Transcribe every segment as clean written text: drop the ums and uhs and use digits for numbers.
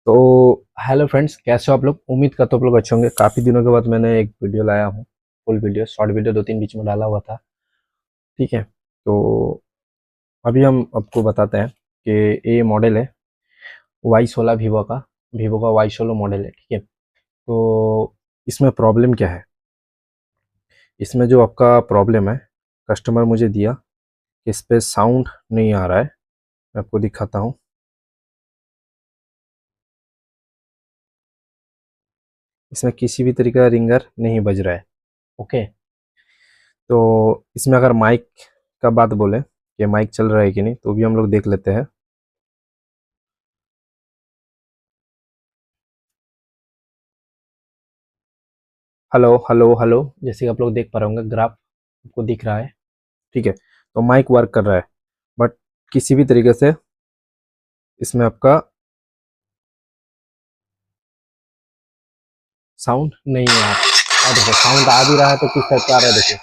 तो hello friends, कैसे हो आप लोग? उम्मीद करता हूँ आप लोग अच्छे होंगे। काफ़ी दिनों के बाद मैंने एक वीडियो लाया हूँ। फुल वीडियो, शॉर्ट वीडियो दो तीन बीच में डाला हुआ था। ठीक है। तो अभी हम आपको बताते हैं कि ये मॉडल है Y16 वीवो का Y16 मॉडल है। ठीक है। तो इसमें प्रॉब्लम क्या है? इसमें जो आपका प्रॉब्लम है, कस्टमर मुझे दिया कि इस पे साउंड नहीं आ रहा है। मैं आपको दिखाता हूँ। इसमें किसी भी तरीके का रिंगर नहीं बज रहा है। ओके। तो इसमें अगर माइक का बात बोले कि माइक चल रहा है कि नहीं, तो भी हम लोग देख लेते हैं। हेलो हेलो हेलो, जैसे कि आप लोग देख पा रहे होंगे, ग्राफ आपको दिख रहा है। ठीक है। तो माइक वर्क कर रहा है, बट किसी भी तरीके से इसमें आपका साउंड नहीं आ रहा। देखो, साउंड आ भी रहा है तो किस टाइप का आ रहा है, देखिए।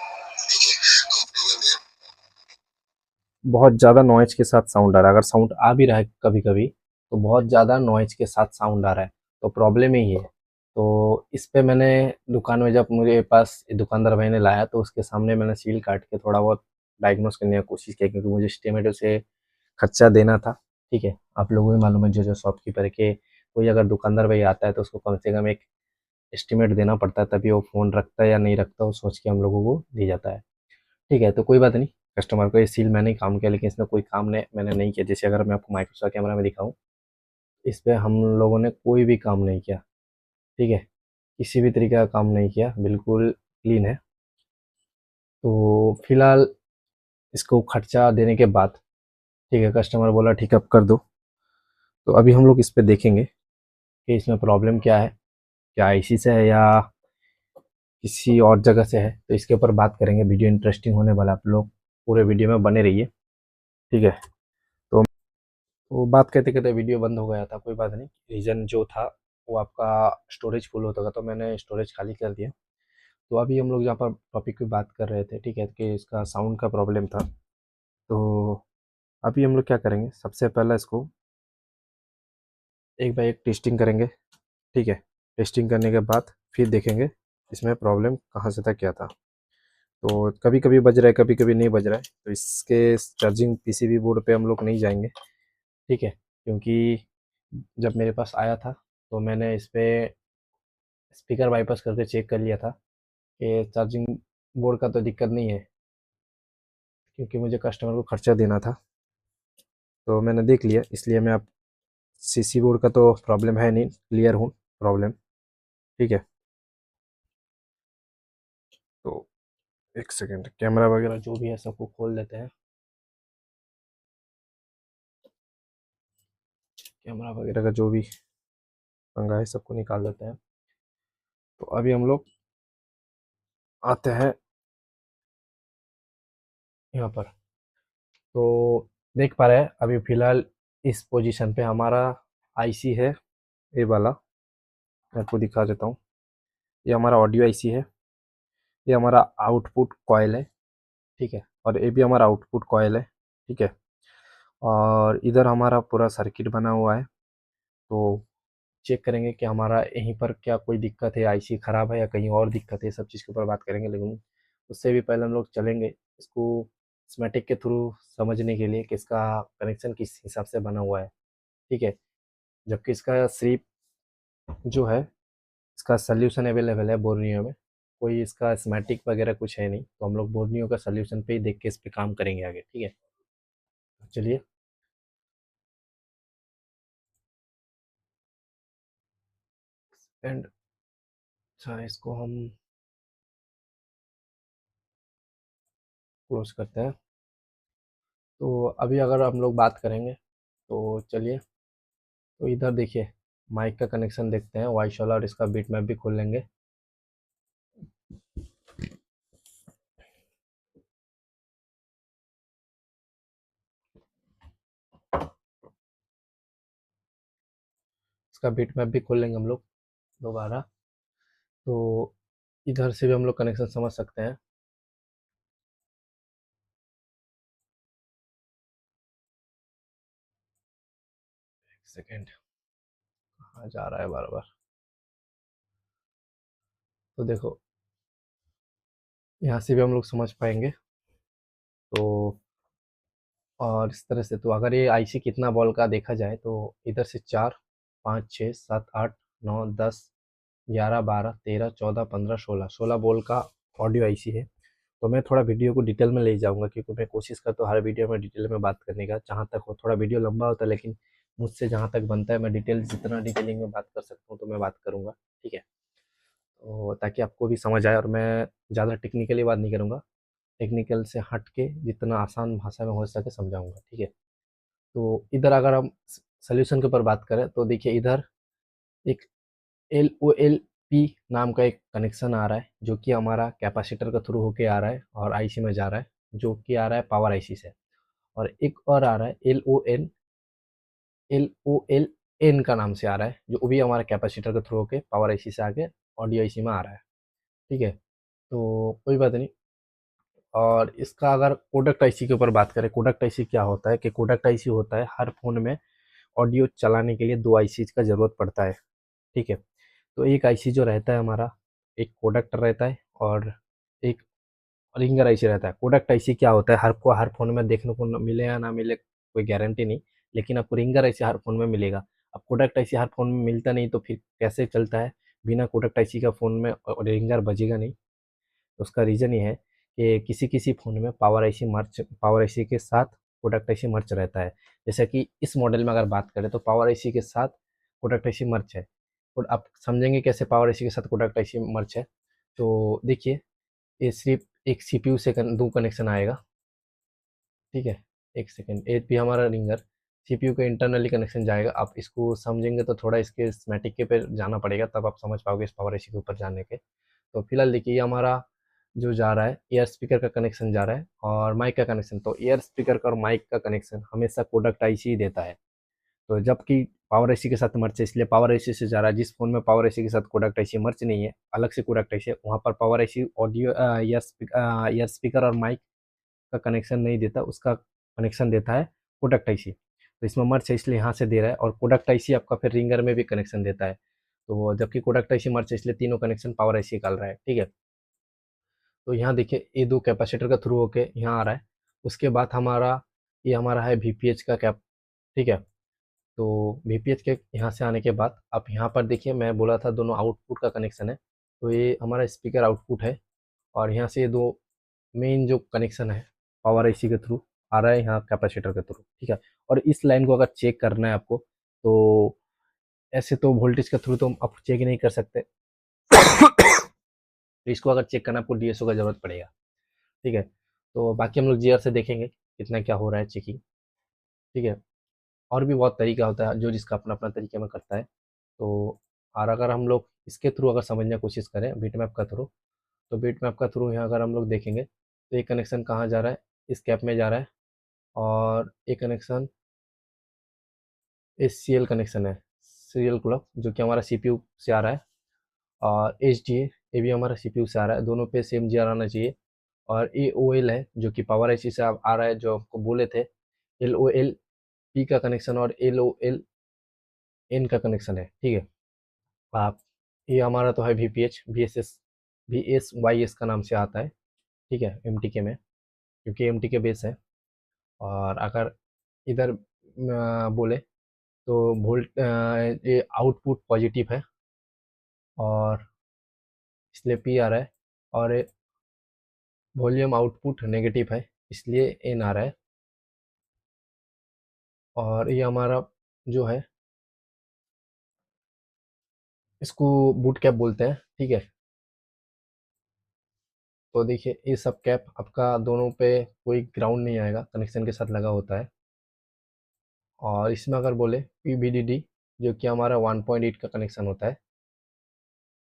बहुत ज़्यादा नॉइज के साथ साउंड आ रहा है। अगर साउंड आ भी रहा है कभी कभी, तो बहुत ज़्यादा नॉइज के साथ साउंड आ रहा है। तो प्रॉब्लम ही है। तो इस पे मैंने दुकान में, जब मेरे पास दुकानदार भाई ने लाया, तो उसके सामने मैंने सील काट के थोड़ा बहुत डायग्नोस करने की कोशिश की, क्योंकि मुझे एस्टिमेट से खर्चा देना था। ठीक है। आप लोगों को भी मालूम है, जो जो शॉपकीपर है, कि कोई अगर दुकानदार भाई आता है तो उसको कम से कम एक एस्टिमेट देना पड़ता है, तभी वो फ़ोन रखता है या नहीं रखता, वो सोच के हम लोगों को दी जाता है। ठीक है। तो कोई बात नहीं, कस्टमर को ये सील मैंने ही काम किया, लेकिन इसमें कोई काम ने मैंने नहीं किया। जैसे अगर मैं आपको माइक्रोसॉफ्ट कैमरा में दिखाऊँ, इस पे हम लोगों ने कोई भी काम नहीं किया। ठीक है। किसी भी तरीके का काम नहीं किया, बिल्कुल क्लीन है। तो फिलहाल इसको खर्चा देने के बाद, ठीक है, कस्टमर बोला ठीक है, अब कर दो। तो अभी हम लोग इस पे देखेंगे कि इसमें प्रॉब्लम क्या है, क्या आईसी से है या किसी और जगह से है। तो इसके ऊपर बात करेंगे। वीडियो इंटरेस्टिंग होने वाला है, आप लोग पूरे वीडियो में बने रहिए। ठीक है। तो बात करते करते वीडियो बंद हो गया था। कोई बात नहीं, रीज़न जो था वो आपका स्टोरेज फुल होता था, तो मैंने स्टोरेज खाली कर दिया। तो अभी हम लोग जहाँ पर टॉपिक पे बात कर रहे थे, ठीक है, कि इसका साउंड का प्रॉब्लम था। तो अभी हम लोग क्या करेंगे, सबसे पहले इसको एक बार एक टेस्टिंग करेंगे। ठीक है। टेस्टिंग करने के बाद फिर देखेंगे इसमें प्रॉब्लम कहाँ से था, क्या था। तो कभी कभी बज रहा है, कभी कभी नहीं बज रहा है। तो इसके चार्जिंग पीसीबी बोर्ड पे हम लोग नहीं जाएंगे। ठीक है। क्योंकि जब मेरे पास आया था, तो मैंने इस पे स्पीकर बाईपास करके चेक कर लिया था कि चार्जिंग बोर्ड का तो दिक्कत नहीं है, क्योंकि मुझे कस्टमर को खर्चा देना था। तो मैंने देख लिया, इसलिए मैं अब सीसी बोर्ड का तो प्रॉब्लम है नहीं, क्लियर हूँ प्रॉब्लम। ठीक है। तो एक सेकेंड, कैमरा वगैरह जो भी है सबको खोल लेते हैं। कैमरा वगैरह का जो भी पंगा है सबको निकाल देते हैं। तो अभी हम लोग आते हैं यहाँ पर। तो देख पा रहे हैं अभी फ़िलहाल इस पोजीशन पे हमारा आईसी है, ये वाला। मैं आपको दिखा देता हूँ। ये हमारा ऑडियो आईसी है। ये हमारा आउटपुट कॉइल है। ठीक है। और ये भी हमारा आउटपुट कॉइल है। ठीक है। और इधर हमारा पूरा सर्किट बना हुआ है। तो चेक करेंगे कि हमारा यहीं पर क्या कोई दिक्कत है, आईसी ख़राब है या कहीं और दिक्कत है। सब चीज़ के ऊपर बात करेंगे, लेकिन उससे भी पहले हम लोग चलेंगे इसको स्कीमेटिक के थ्रू समझने के लिए कि इसका कनेक्शन किस हिसाब से बना हुआ है। ठीक है। जबकि इसका सिर्फ जो है, इसका सॉल्यूशन अवेलेबल है बोर्नियो में। कोई इसका स्कीमेटिक वगैरह कुछ है नहीं, तो हम लोग बोर्नियो का सॉल्यूशन पे ही देख के इस पे काम करेंगे आगे। ठीक है। चलिए। एंड अच्छा, इसको हम क्लोज करते हैं। तो अभी अगर हम लोग बात करेंगे, तो चलिए। तो इधर देखिए, माइक का कनेक्शन देखते हैं वाई वाला, और इसका बीट मैप भी खोल लेंगे। इसका बीट मैप भी खोल लेंगे हम लोग दोबारा। तो इधर से भी हम लोग कनेक्शन समझ सकते हैं। एक सेकेंड, कहाँ जा रहा है बार बार। तो देखो, यहाँ से भी हम लोग समझ पाएंगे। तो और इस तरह से, तो अगर ये आईसी कितना बॉल का देखा जाए तो इधर से 4, 5, 6, 7, 8, 9, 10, 11, 12, 13, 14, 15, 16 बॉल का ऑडियो आईसी है। तो मैं थोड़ा वीडियो को डिटेल में ले जाऊंगा, क्योंकि मैं कोशिश करता हूँ हर वीडियो में डिटेल में बात करने का, जहाँ तक हो। थोड़ा वीडियो लंबा होता है, लेकिन मुझसे जहाँ तक बनता है मैं डिटेल, जितना डिटेलिंग में बात कर सकता हूँ तो मैं बात करूँगा। ठीक है, तो ताकि आपको भी समझ आए, और मैं ज़्यादा टेक्निकली बात नहीं करूँगा, टेक्निकल से हट के जितना आसान भाषा में हो सके समझाऊंगा। ठीक है, तो इधर अगर हम सोल्यूशन के ऊपर बात करें तो देखिए, इधर एक एल ओ एल पी नाम का एक कनेक्शन आ रहा है, जो कि हमारा कैपेसिटर के थ्रू होके आ रहा है और आईसी में जा रहा है, जो कि आ रहा है पावर आईसी से। और एक और आ रहा है एल ओ एल एन का नाम से आ रहा है, जो भी हमारा कैपेसिटर के थ्रू होके पावर आईसी से आके ऑडियो आईसी में आ रहा है। ठीक है, तो कोई बात नहीं। और इसका अगर कोडक आईसी के ऊपर बात करें, कोडक आईसी क्या होता है, कि कोडक आईसी होता है हर फोन में ऑडियो चलाने के लिए दो आईसी का ज़रूरत पड़ता है। ठीक है, तो एक आईसी जो रहता है हमारा, एक कोडक्टर रहता है और एक रिंगर आईसी रहता है। कोडक्ट आईसी क्या होता है, हर फोन में देखने को मिले या ना मिले कोई गारंटी नहीं, लेकिन आपको रिंगर आईसी हर फोन में मिलेगा। अब कोडक्ट आईसी हर फोन में मिलता नहीं तो फिर कैसे चलता है, बिना कोडक्ट आईसी का फोन में रिंगर बजेगा नहीं। तो उसका रीज़न ये है कि किसी किसी फ़ोन में पावर आईसी के साथ प्रोडक्ट आईसी मर्च रहता है। जैसे कि इस मॉडल में अगर बात करें तो पावर आईसी के साथ प्रोडक्ट आईसी मर्च है। और आप समझेंगे कैसे पावर आईसी के साथ प्रोडक्ट आईसी मर्च है। तो देखिए, ये सिर्फ एक सीपीयू से दो कनेक्शन आएगा। ठीक है, एक सेकेंड, एक भी हमारा रिंगर सीपीयू के इंटरनली कनेक्शन जाएगा। आप इसको समझेंगे तो थोड़ा इसके स्मेटिक के पे जाना पड़ेगा, तब आप समझ पाओगे इस पावर आईसी के ऊपर जाने के। तो फिलहाल देखिए, ये हमारा जो जा रहा है एयर स्पीकर का कनेक्शन जा रहा है और माइक का कनेक्शन। तो एयर स्पीकर का और माइक का कनेक्शन हमेशा कोडक्ट आईसी ही देता है। तो जबकि पावर आईसी के साथ मर्च है, इसलिए पावर आईसी से जा रहा है। जिस फोन में पावर आईसी के साथ कोडक्ट आईसी मर्च नहीं है, अलग से कोडक्ट आईसी है, वहाँ पर power IC audio air speaker और माइक का कनेक्शन नहीं देता, उसका कनेक्शन देता है कोडक्ट आईसी। तो इसमें मर्च है इसलिए यहाँ से दे रहा है, और कोडक्ट आईसी आपका फिर रिंगर में भी कनेक्शन देता है। तो जबकि कोडक्ट आईसी मर्च है इसलिए तीनों कनेक्शन पावर आईसी निकाल रहा है। ठीक है, तो यहाँ देखिए, ये दो कैपेसिटर का थ्रू होके यहाँ आ रहा है। उसके बाद ये हमारा है वीपीएच का कैप। ठीक है, तो वीपीएच के यहाँ से आने के बाद आप यहाँ पर देखिए, मैं बोला था दोनों आउटपुट का कनेक्शन है। तो ये हमारा स्पीकर आउटपुट है, और यहाँ से ये दो मेन जो कनेक्शन है पावर आईसी के थ्रू आ रहा है यहाँ कैपेसिटर के थ्रू। ठीक है, और इस लाइन को अगर चेक करना है आपको, तो ऐसे तो वोल्टेज के थ्रू तो आप चेक नहीं कर सकते। तो इसको अगर चेक करना, आपको डीएसओ का जरूरत पड़ेगा। ठीक है, तो बाकी हम लोग जीआर से देखेंगे कितना क्या हो रहा है चेकिंग। ठीक है, और भी बहुत तरीका होता है जो जिसका अपना अपना तरीके में करता है। तो और अगर हम लोग इसके थ्रू अगर समझने की कोशिश करें बीट मैप का थ्रू, तो बीट मैप का थ्रू यहाँ अगर हम लोग देखेंगे तो ये कनेक्शन कहाँ जा रहा है, इस कैप में जा रहा है। और ये connection S C L connection है, सीरियल क्लॉक, जो कि हमारा सीपीयू से आ रहा है। और एच डी ये भी हमारा सीपीयू से आ रहा है, दोनों पे सेम जी आर आना चाहिए। और ए ओ एल है जो कि पावर आईसी से आ रहा है, जो आपको बोले थे एल ओ एल पी का कनेक्शन और एल ओ एल एन का कनेक्शन है। ठीक है, आप ये हमारा तो है V P H V S Y S का नाम से आता है। ठीक है, एम टी के में, क्योंकि एम टी के बेस है। और अगर इधर बोले तो ये आउटपुट पॉजिटिव है और इसलिए पी आ रहा है, और वॉल्यूम आउटपुट नेगेटिव है इसलिए एन आ रहा है। और ये हमारा जो है, इसको बूट कैप बोलते हैं। ठीक है, तो देखिए, ये सब कैप आपका दोनों पे कोई ग्राउंड नहीं आएगा, कनेक्शन के साथ लगा होता है। और इसमें अगर बोले पी जो कि हमारा 1.8 का कनेक्शन होता है।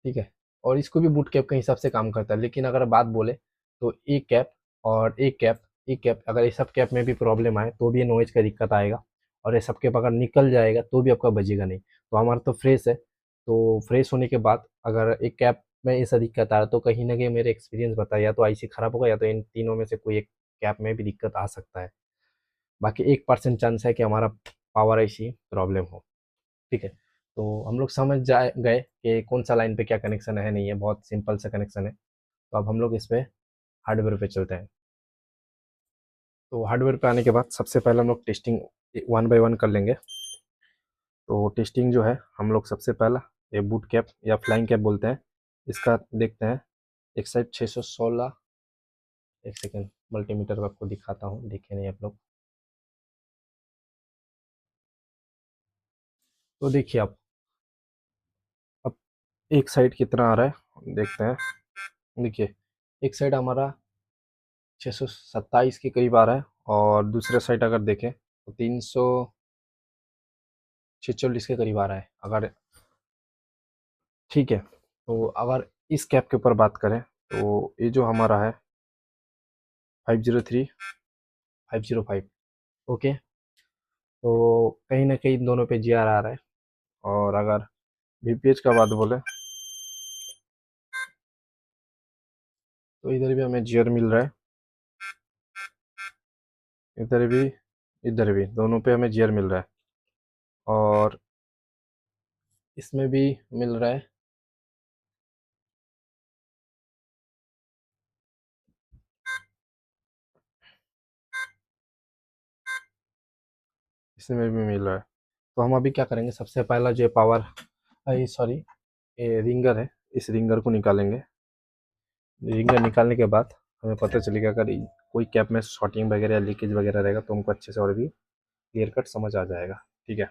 ठीक है, और इसको भी बूट कैप के हिसाब से काम करता है। लेकिन अगर बात बोले तो एक कैप और एक कैप अगर ये सब कैप में भी प्रॉब्लम आए तो भी ये नॉइज का दिक्कत आएगा। और ये सब कैप अगर निकल जाएगा तो भी आपका बजेगा नहीं। तो हमारा तो फ्रेश है, तो फ्रेश होने के बाद अगर एक कैप में ऐसा दिक्कत आ रहा है, तो कहीं ना कहीं मेरे एक्सपीरियंस बताया, या तो आईसी खराब होगा या तो इन तीनों में से कोई एक कैप में भी दिक्कत आ सकता है। बाकी 1% चांस है कि हमारा पावर आईसी प्रॉब्लम हो। ठीक है, तो हम लोग समझ जाए गए कि कौन सा लाइन पे क्या कनेक्शन है नहीं है, बहुत सिंपल सा कनेक्शन है। तो अब हम लोग इस पे हार्डवेयर पे चलते हैं। तो हार्डवेयर पे आने के बाद सबसे पहले हम लोग टेस्टिंग वन बाय वन कर लेंगे। तो टेस्टिंग जो है हम लोग सबसे पहला ये बूट कैप या फ्लाइंग कैप बोलते हैं, इसका देखते हैं। एक साइड 616, एक सेकेंड मल्टीमीटर को आपको दिखाता हूँ, देखे नहीं आप लोग। तो देखिए आप, अब एक साइड कितना आ रहा है देखते हैं। देखिए एक साइड हमारा 627 के करीब आ रहा है, और दूसरे साइड अगर देखें तो 346 के करीब आ रहा है अगर। ठीक है, तो अगर इस कैप के ऊपर बात करें तो ये जो हमारा है 503 505। ओके, तो कहीं ना कहीं दोनों पे जी आर आ रहा है। और अगर वीपीएच का बात बोले तो इधर भी हमें जीआर मिल रहा है, इधर भी, इधर भी दोनों पे हमें जीआर मिल रहा है। और इसमें भी मिल रहा है, इसमें भी मिल रहा है। तो हम अभी क्या करेंगे, सबसे पहला जो पावर, सॉरी, ये रिंगर है, इस रिंगर को निकालेंगे। रिंगर निकालने के बाद हमें पता चलेगा अगर कोई कैप में शॉर्टिंग वगैरह या लीकेज वगैरह रहेगा तो हमको अच्छे से और भी क्लियर कट समझ आ जाएगा। ठीक है,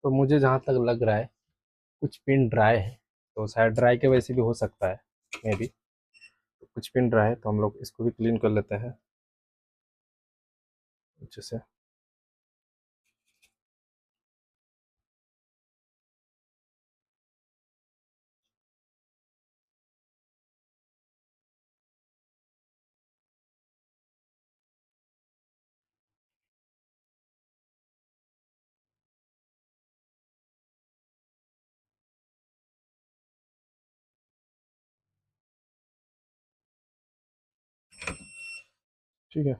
तो मुझे जहाँ तक लग रहा है कुछ पिन ड्राई है, तो शायद ड्राई की वजह से भी हो सकता है, मे बी। तो कुछ पिन ड्राई है तो हम लोग इसको भी क्लीन कर लेते हैं अच्छे से। ठीक है,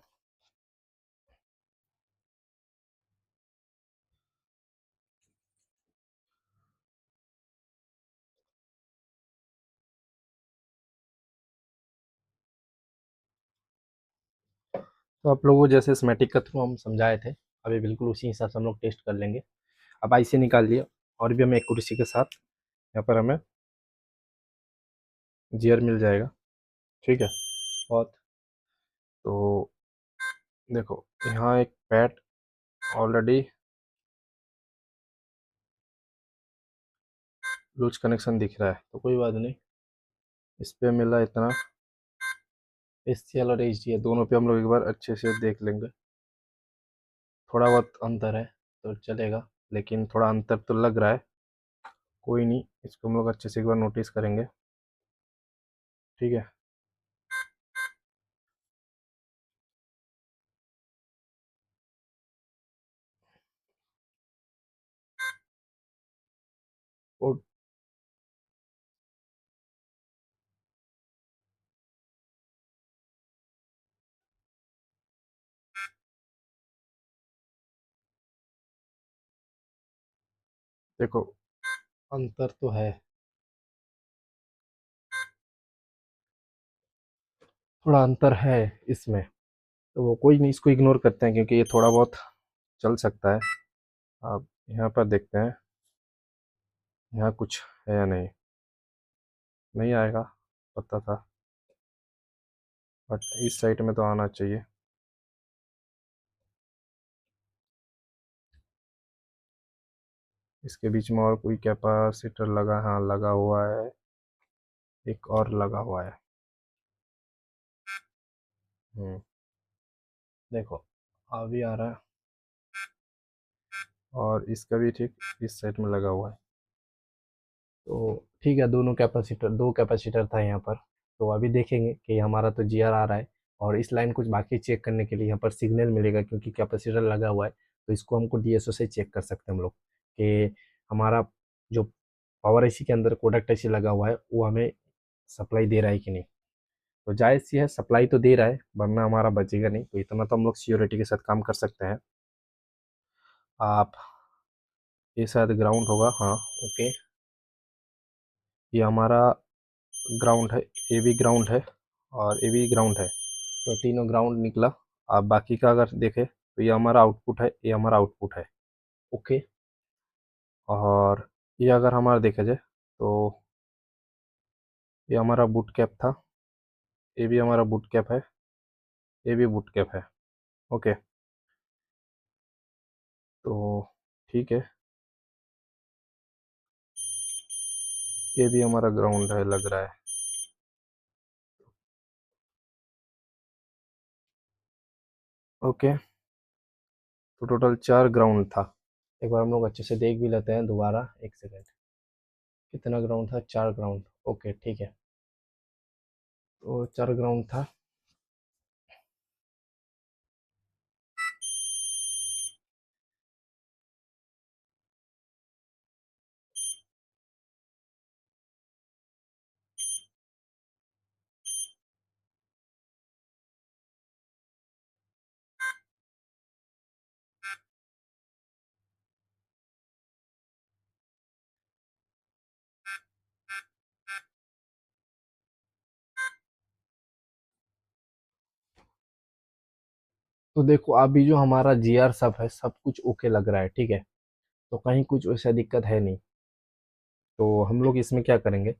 तो आप लोगों को जैसे स्मेटिक का थ्रू हम समझाए थे, अभी बिल्कुल उसी हिसाब से हम लोग टेस्ट कर लेंगे। अब आईसी निकाल लिया, और भी हमें एक्यूरेसी के साथ यहाँ पर हमें जीआर मिल जाएगा। ठीक है, बहुत। तो देखो यहाँ एक पैड ऑलरेडी लूज कनेक्शन दिख रहा है, तो कोई बात नहीं, इस पे मिला इतना। एस सी एल और एच डी दोनों पे हम लोग एक बार अच्छे से देख लेंगे। थोड़ा बहुत अंतर है तो चलेगा, लेकिन थोड़ा अंतर तो लग रहा है। कोई नहीं, इसको हम लोग अच्छे से एक बार नोटिस करेंगे। ठीक है, और देखो अंतर तो है, थोड़ा अंतर है इसमें। तो वो कोई नहीं, इसको इग्नोर करते हैं क्योंकि ये थोड़ा बहुत चल सकता है। आप यहाँ पर देखते हैं, यहाँ कुछ है या नहीं। नहीं आएगा, पता था, बट इस साइड में तो आना चाहिए। इसके बीच में और कोई कैपेसिटर लगा, हाँ लगा हुआ है, एक और लगा हुआ है। हम्म, देखो अभी आ रहा है। और इसका भी ठीक इस साइड में लगा हुआ है। तो ठीक है, दोनों कैपेसिटर, दो कैपेसिटर था यहाँ पर। तो अभी देखेंगे कि हमारा तो जीआर आ रहा है, और इस लाइन कुछ बाकी चेक करने के लिए यहाँ पर सिग्नल मिलेगा क्योंकि कैपेसिटर लगा हुआ है। तो इसको हमको डीएसओ से चेक कर सकते हैं हम लोग कि हमारा जो पावर आईसी के अंदर कोडक आईसी लगा हुआ है वो हमें सप्लाई दे रहा है कि नहीं। तो जायज़ सी है, सप्लाई तो दे रहा है, वरना हमारा बचेगा नहीं। तो इतना तो हम लोग सियोरिटी के साथ काम कर सकते हैं। आप, ये शायद ग्राउंड होगा, हाँ ओके, ये हमारा ग्राउंड है, ये भी ग्राउंड है और ये भी ग्राउंड है। तो तीनों ग्राउंड निकला। आप बाकी का अगर देखें तो ये हमारा आउटपुट है, ये हमारा आउटपुट है, ओके। और ये अगर हमारा देखा जाए तो ये हमारा बूट कैप था, ये भी हमारा बूट कैप है, ये भी बूट कैप है, ओके। तो ठीक है, ये भी हमारा ग्राउंड है लग रहा है, ओके। तो टोटल 4 ग्राउंड था। एक बार हम लोग अच्छे से देख भी लेते हैं दोबारा, एक सेकेंड। कितना ग्राउंड था? 4 ग्राउंड, ओके ठीक है। तो 4 ग्राउंड था। तो देखो अभी जो हमारा जीआर सब है, सब कुछ ओके लग रहा है, ठीक है। तो कहीं कुछ वैसा दिक्कत है नहीं। तो हम लोग इसमें क्या करेंगे,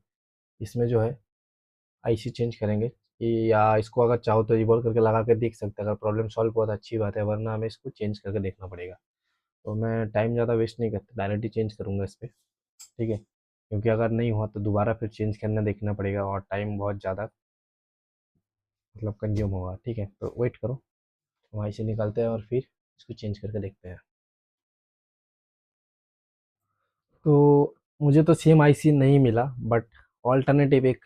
इसमें जो है आईसी चेंज करेंगे, या इसको अगर चाहो तो रिवॉल्व करके लगा के देख सकते हैं। अगर प्रॉब्लम सॉल्व हुआ तो अच्छी बात है, वरना हमें इसको चेंज करके देखना पड़ेगा। तो मैं टाइम ज़्यादा वेस्ट नहीं करता, डायरेक्ट ही चेंज करूँगा इस पर, ठीक है। क्योंकि अगर नहीं हुआ तो दोबारा फिर चेंज करना देखना पड़ेगा और टाइम बहुत ज़्यादा मतलब कंज्यूम होगा, ठीक है। तो वेट करो, वहाँ से निकालते हैं और फिर इसको चेंज करके देखते हैं। तो मुझे तो सेम आईसी नहीं मिला, बट ऑल्टरनेटिव एक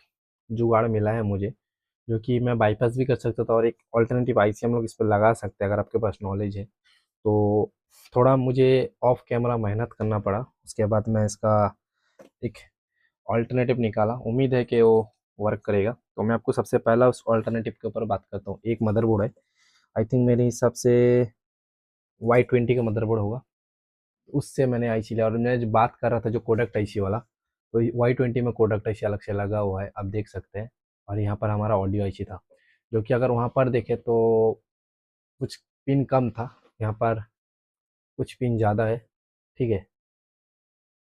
जुगाड़ मिला है मुझे, जो कि मैं बाईपास भी कर सकता था और एक ऑल्टरनेटिव आईसी हम लोग इस पर लगा सकते हैं अगर आपके पास नॉलेज है तो। थोड़ा मुझे ऑफ कैमरा मेहनत करना पड़ा, उसके बाद मैं इसका एक ऑल्टरनेटिव निकाला। उम्मीद है कि वो वर्क करेगा। तो मैं आपको सबसे पहला उस ऑल्टरनेटिव के ऊपर बात करता हूँ। एक मदरबोर्ड है, आई थिंक मेरे हिसाब से Y20 का मदरबोर्ड होगा, उससे मैंने आईसी लिया। और मैं जो बात कर रहा था जो कोडक आईसी वाला, तो Y20 में कोडक आईसी अलग से लगा हुआ है, आप देख सकते हैं। और यहाँ पर हमारा ऑडियो आईसी था, जो कि अगर वहाँ पर देखें तो कुछ पिन कम था, यहाँ पर कुछ पिन ज़्यादा है, ठीक है।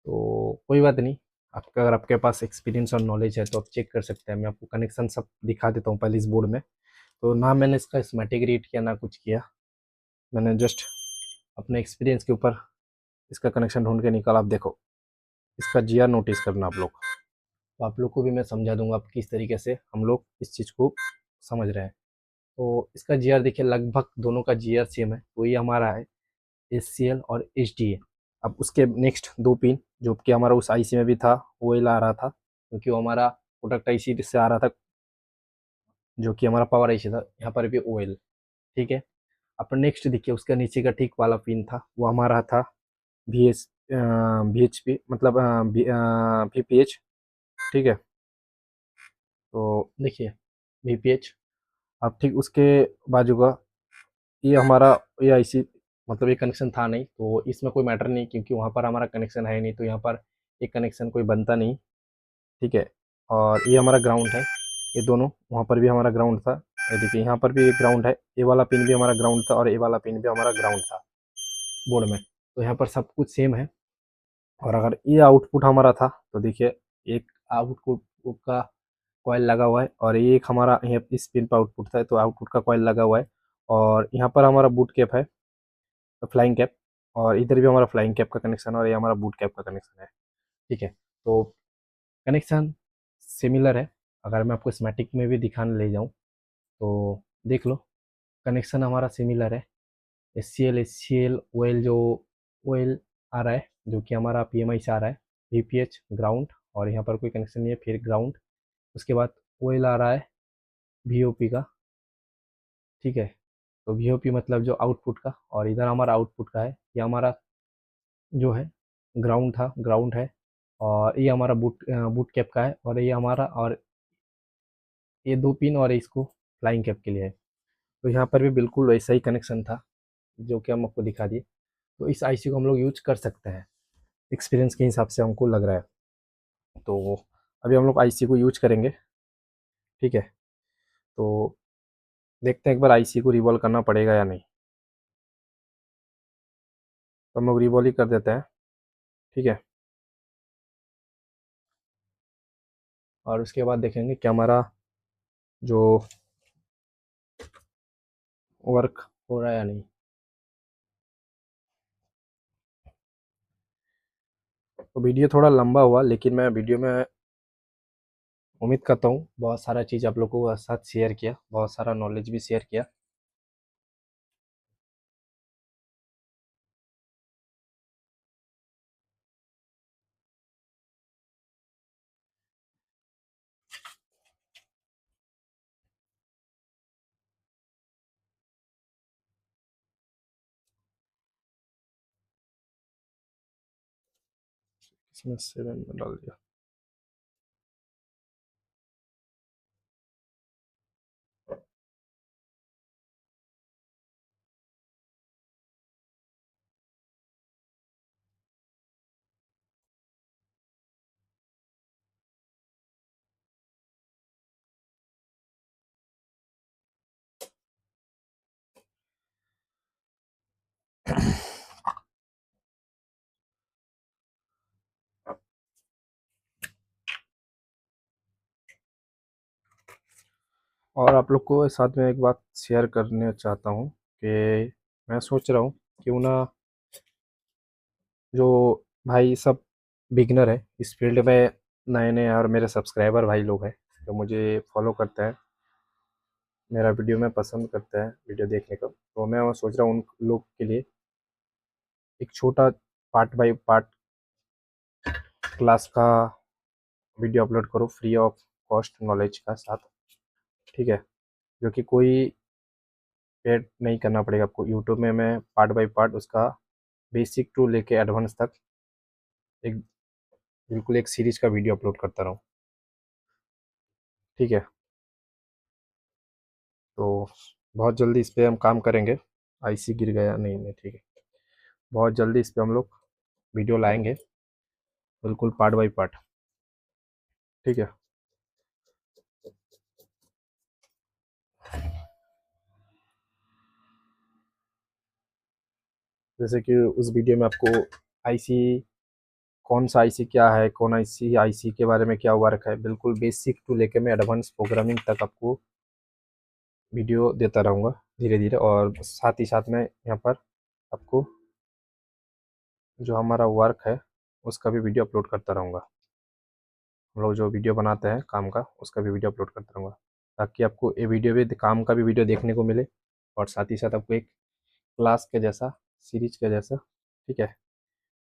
तो कोई बात नहीं, आपका अगर आपके पास एक्सपीरियंस और नॉलेज है तो आप चेक कर सकते हैं। मैं आपको कनेक्शन सब दिखा देता हूँ पहले इस बोर्ड में। तो ना मैंने इसका स्कीमेटिक रीड किया ना कुछ किया, मैंने जस्ट अपने एक्सपीरियंस के ऊपर इसका कनेक्शन ढूंढ के निकाला। आप देखो, इसका जीआर नोटिस करना आप लोग, तो आप लोग को भी मैं समझा दूंगा आप किस तरीके से हम लोग इस चीज़ को समझ रहे हैं। तो इसका जीआर देखिए, लगभग दोनों का जीआर सेम है। तो ये हमारा है एचसीएल और एचडीए। अब उसके नेक्स्ट दो पिन जो कि हमारा उस आईसी में भी था, वो आ रहा था क्योंकि वो हमारा प्रोडक्ट आईसी से आ रहा था, जो कि हमारा पावर आईसी था। यहाँ पर भी ओएल, ठीक है। अब नेक्स्ट देखिए, उसका नीचे का ठीक वाला पिन था, वो हमारा था VHP, मतलब VPH, ठीक है। तो देखिए VPH, अब ठीक उसके बाजू का ये हमारा ये आईसी, मतलब ये कनेक्शन था नहीं, तो इसमें कोई मैटर नहीं क्योंकि वहाँ पर हमारा कनेक्शन है नहीं। तो यहाँ पर एक कनेक्शन कोई बनता नहीं, ठीक है। और ये हमारा ग्राउंड है, ये दोनों, वहाँ पर भी हमारा ग्राउंड था, ये देखिए यहाँ पर भी एक ग्राउंड है, ये वाला पिन भी हमारा ग्राउंड था और ये वाला पिन भी हमारा ग्राउंड था बोर्ड में। तो यहाँ पर सब कुछ सेम है। और अगर ये आउटपुट हमारा था तो देखिए एक आउटपुट का कॉइल लगा हुआ है और ये एक हमारा यहाँ इस पिन पर आउटपुट था, तो आउटपुट का कॉइल लगा हुआ है। और यहाँ पर हमारा बूट कैप है, फ्लाइंग कैप, और इधर भी हमारा फ्लाइंग कैप का कनेक्शन है और ये हमारा बूट कैप का कनेक्शन है, ठीक है। तो कनेक्शन सिमिलर है। अगर मैं आपको स्मैटिक में भी दिखाने ले जाऊँ तो देख लो, कनेक्शन हमारा सिमिलर है। एस सी एल ओएल जो ओएल आ रहा है जो कि हमारा PMI से आ रहा है, VPH ग्राउंड, और यहाँ पर कोई कनेक्शन नहीं है, फिर ग्राउंड, उसके बाद ओएल आ रहा है VOP का, ठीक है। तो VOP मतलब जो आउटपुट का, और इधर हमारा आउटपुट का है, ये हमारा जो है ग्राउंड था, ग्राउंड है। और ये हमारा बूट कैप का है, और ये हमारा, और ये दो पिन और इसको फ्लाइंग कैप के लिए है। तो यहाँ पर भी बिल्कुल वैसा ही कनेक्शन था जो कि हम आपको दिखा दिए। तो इस IC को हम लोग यूज कर सकते हैं, एक्सपीरियंस के हिसाब से हमको लग रहा है। तो अभी हम लोग IC को यूज करेंगे, ठीक है। तो देखते हैं एक बार IC को रिवॉल्व करना पड़ेगा या नहीं। तो हम लोग रिवॉल्व ही कर देते हैं, ठीक है। और उसके बाद देखेंगे कि हमारा जो वर्क हो रहा है या नहीं। तो वीडियो थोड़ा लंबा हुआ, लेकिन मैं वीडियो में उम्मीद करता हूँ बहुत सारा चीज़ आप लोगों के साथ शेयर किया, बहुत सारा नॉलेज भी शेयर किया। इसमें 7 में डाल दिया। और आप लोग को साथ में एक बात शेयर करने चाहता हूँ कि मैं सोच रहा हूँ क्यों ना जो भाई सब बिगनर है इस फील्ड में, नए नए, और मेरे सब्सक्राइबर भाई लोग हैं जो मुझे फॉलो करते हैं, मेरा वीडियो में पसंद करते हैं वीडियो देखने का, तो मैं वो सोच रहा हूँ उन लोग के लिए एक छोटा पार्ट बाय पार्ट क्लास का वीडियो अपलोड करो, फ्री ऑफ कॉस्ट नॉलेज का साथ, ठीक है। जो कि कोई पेड नहीं करना पड़ेगा आपको, यूट्यूब में मैं पार्ट बाय पार्ट उसका बेसिक टू लेके एडवांस तक एक बिल्कुल एक सीरीज का वीडियो अपलोड करता रहूँ, ठीक है। तो बहुत जल्दी इस पे हम काम करेंगे। IC गिर गया, नहीं नहीं, ठीक है। बहुत जल्दी इस पे हम लोग वीडियो लाएंगे, बिल्कुल पार्ट बाय पार्ट, ठीक है। जैसे कि उस वीडियो में आपको IC, कौन सा IC क्या है, कौन IC के बारे में क्या हुआ रखा है, बिल्कुल बेसिक टू लेके मैं एडवांस प्रोग्रामिंग तक आपको वीडियो देता रहूँगा धीरे धीरे। और साथ ही साथ में यहाँ पर आपको जो हमारा वर्क है उसका भी वीडियो अपलोड करता रहूँगा। हम लोग जो वीडियो बनाते हैं काम का उसका भी वीडियो अपलोड करता रहूँगा, ताकि आपको ये वीडियो भी, काम का भी वीडियो देखने को मिले, और साथ ही साथ आपको एक क्लास के जैसा, सीरीज के जैसा, ठीक है,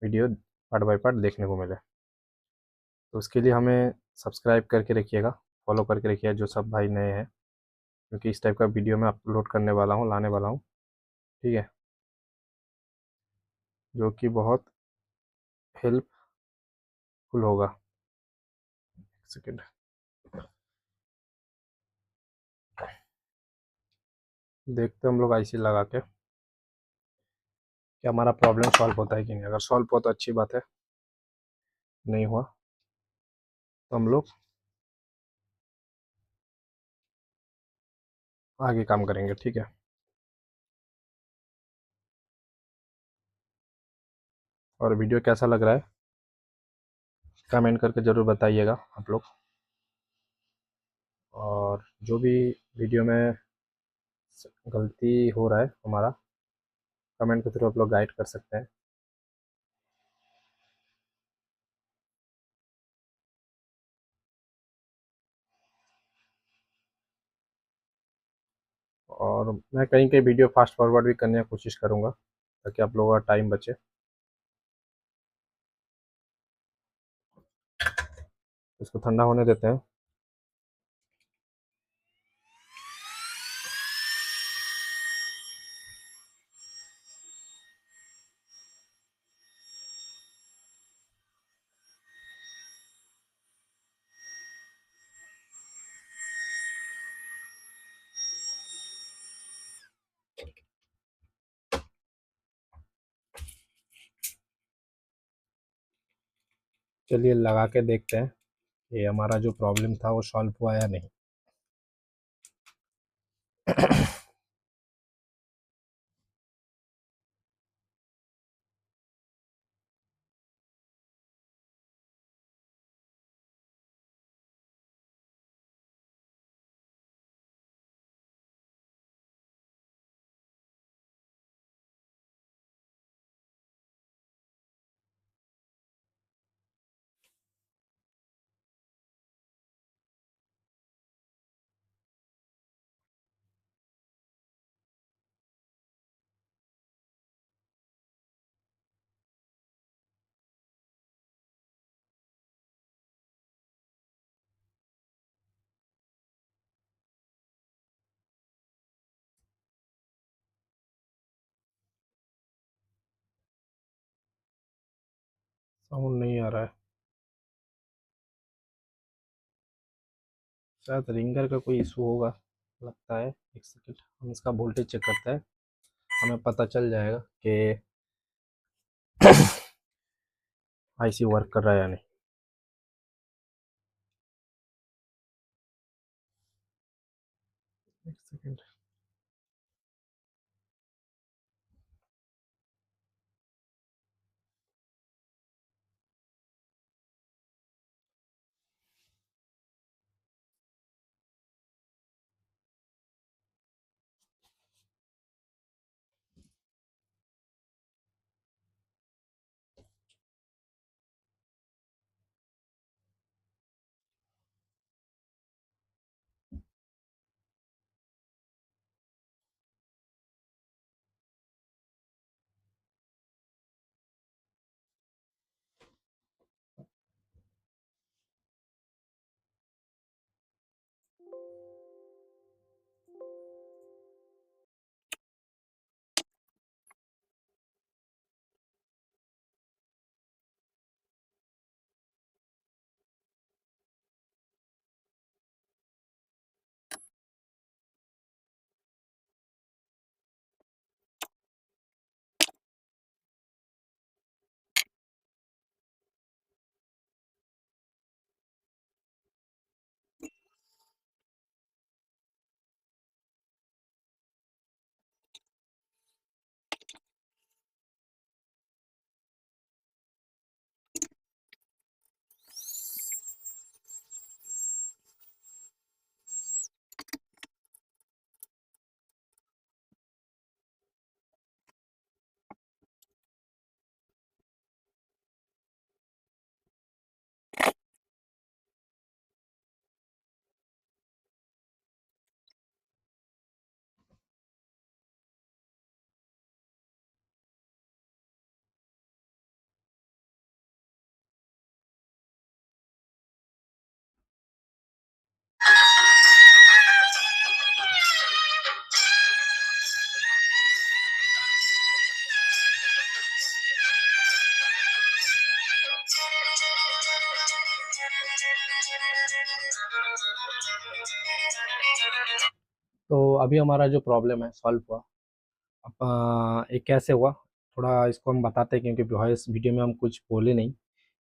वीडियो पार्ट बाय पार्ट देखने को मिले। तो उसके लिए हमें सब्सक्राइब करके रखिएगा, फॉलो करके रखिएगा जो सब भाई नए हैं, क्योंकि इस टाइप का वीडियो मैं अपलोड करने वाला हूँ, लाने वाला हूँ, ठीक है, जो कि बहुत हेल्पफुल होगा। एक सेकेंड, देखते हैं हम लोग IC लगा के कि हमारा प्रॉब्लम सॉल्व होता है कि नहीं। अगर सॉल्व हो तो अच्छी बात है। नहीं हुआ तो हम लोग आगे काम करेंगे, ठीक है। और वीडियो कैसा लग रहा है कमेंट करके ज़रूर बताइएगा आप लोग। और जो भी वीडियो में गलती हो रहा है हमारा, कमेंट के थ्रू आप लोग गाइड कर सकते हैं। और मैं कहीं कहीं वीडियो फास्ट फॉरवर्ड भी करने की कोशिश करूँगा ताकि आप लोगों का टाइम बचे। इसको ठंडा होने देते हैं। चलिए लगा के देखते हैं ये हमारा जो प्रॉब्लम था वो सॉल्व हुआ या नहीं। साउंड नहीं आ रहा है, शायद रिंगर का कोई इशू होगा लगता है। एक सेकंड, हम इसका वोल्टेज चेक करते हैं, हमें पता चल जाएगा कि आईसी वर्क कर रहा है या नहीं। एक सेकंड। तो अभी हमारा जो प्रॉब्लम है सॉल्व हुआ। अब ये कैसे हुआ, थोड़ा इसको हम बताते हैं क्योंकि वॉइस वीडियो में हम कुछ बोले नहीं।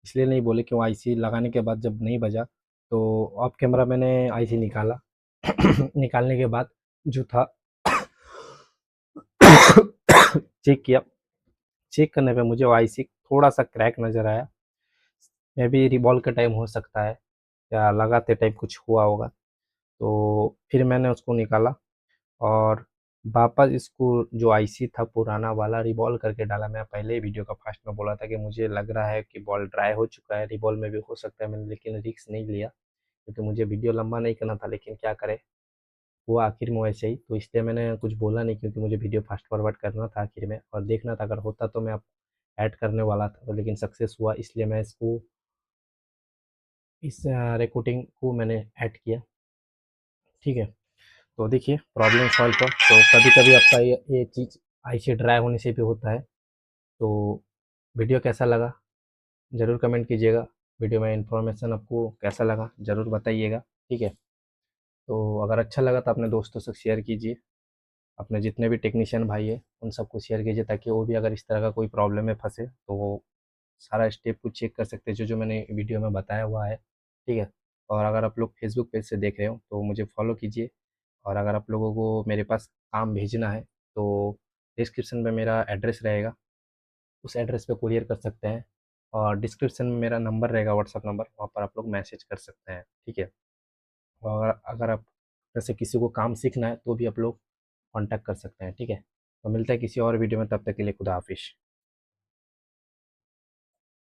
इसलिए नहीं बोले कि वो आईसी लगाने के बाद जब नहीं बजा तो ऑफ कैमरा मैंने आईसी निकाला। निकालने के बाद जो था चेक किया। चेक करने पे मुझे वो आईसी थोड़ा सा क्रैक नज़र आया। मे बी रिबॉल का टाइम हो सकता है या लगाते टाइम कुछ हुआ होगा। तो फिर मैंने उसको निकाला और वापस इसको जो आईसी था पुराना वाला रिबॉल करके डाला। मैं पहले ही वीडियो का फास्ट में बोला था कि मुझे लग रहा है कि बॉल ड्राई हो चुका है, रिबॉल में भी हो सकता है, मैंने लेकिन रिस्क नहीं लिया क्योंकि मुझे वीडियो लंबा नहीं करना था। लेकिन क्या करें, हुआ आखिर में वैसे ही, तो इसलिए मैंने कुछ बोला नहीं क्योंकि मुझे वीडियो फास्ट फॉरवर्ड करना था आखिर में और देखना था। अगर होता तो मैं आप ऐड करने वाला था, तो लेकिन सक्सेस हुआ इसलिए मैं इसको इस रिकॉर्डिंग को मैंने ऐड किया। ठीक है, तो देखिए प्रॉब्लम सॉल्व। तो कभी कभी आपका ये चीज़ आईसी ड्राई होने से भी होता है। तो वीडियो कैसा लगा ज़रूर कमेंट कीजिएगा। वीडियो में इन्फॉर्मेशन आपको कैसा लगा ज़रूर बताइएगा। ठीक है, तो अगर अच्छा लगा तो अपने दोस्तों से शेयर कीजिए। अपने जितने भी टेक्नीशियन भाई है उन सबको शेयर कीजिए ताकि वो भी अगर इस तरह का कोई प्रॉब्लम में फंसे तो वो सारा स्टेप को चेक कर सकते हैं जो जो मैंने वीडियो में बताया हुआ है। ठीक है, और अगर आप लोग फेसबुक पेज से देख रहे हो तो मुझे फॉलो कीजिए। और अगर आप लोगों को मेरे पास काम भेजना है तो डिस्क्रिप्शन में मेरा एड्रेस रहेगा, उस एड्रेस पे कुरियर कर सकते हैं। और डिस्क्रिप्शन में मेरा नंबर रहेगा, व्हाट्सअप नंबर, वहाँ पर आप लोग मैसेज कर सकते हैं। ठीक है, और अगर आप जैसे किसी को काम सीखना है तो भी आप लोग कांटेक्ट कर सकते हैं। ठीक है, तो मिलता है किसी और वीडियो में, तब तक के लिए खुदा हाफिज़।